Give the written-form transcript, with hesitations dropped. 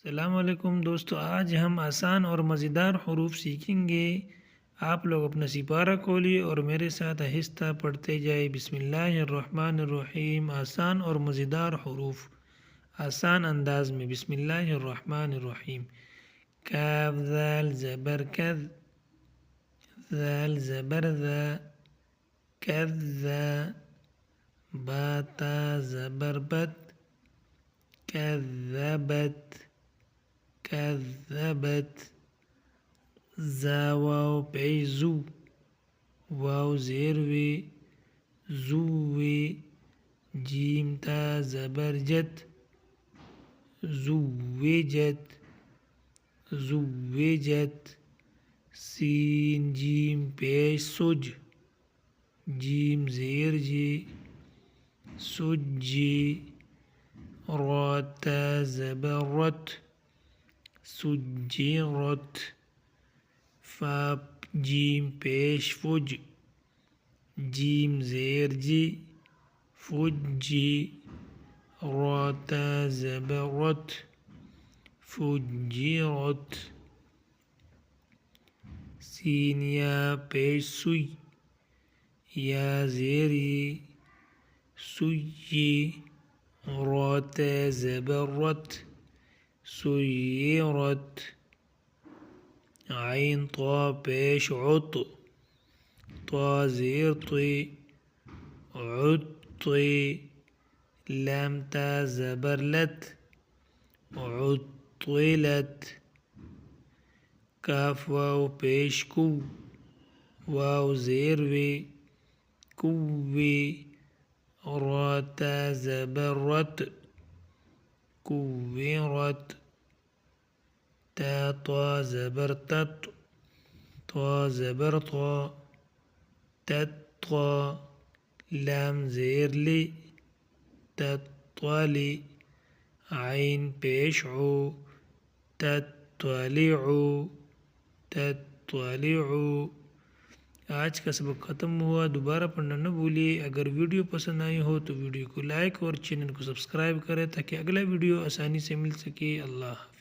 السلام علیکم دوستو، آج ہم آسان اور مزیدار حروف سیکھیں گے۔ آپ لوگ اپنا سپارہ کھولیے اور میرے ساتھ آہستہ پڑھتے جائے۔ بسم اللہ الرحمن الرحیم۔ آسان اور مزیدار حروف آسان انداز میں۔ بسم اللہ الرحمن الرحیم۔ کاف ذال زبر کذ، ذال زبر ذا، کذا، با تا زبر بت، کذبت، کذبت، زا واو پیش زو، واو زیر وی، زوی، جیم تا زبر جت، زوجت، زوجت، سین جیم پیش سج، جیم زیر جی، سجی، را تا زبر رت، سجرت، فا جیم پیش فج، جیم زیر جی، فجی، را تا زبر رت، فجرت، سین یا پیش سوی، یا زیری، سوی، را تا زبر رت، سیرت، عین طا پیش عط، طا زیر طی، عطی، لام تا زبر لت، عطلت، کاف واو پیش کو، واو زیر وی، کوی، را تا زبر رت، کویرت، تا طا زبر تت، طا زبر طا، تطغى، لام زیر لی، تطلی، عین پیش عو، تطلع، تطلع۔ آج کا سبق ختم ہوا، دوبارہ پڑھنا نہ بھولیے۔ اگر ویڈیو پسند آئی ہو تو ویڈیو کو لائک اور چینل کو سبسکرائب کریں تاکہ اگلا ویڈیو آسانی سے مل سکے۔ اللہ حافظ۔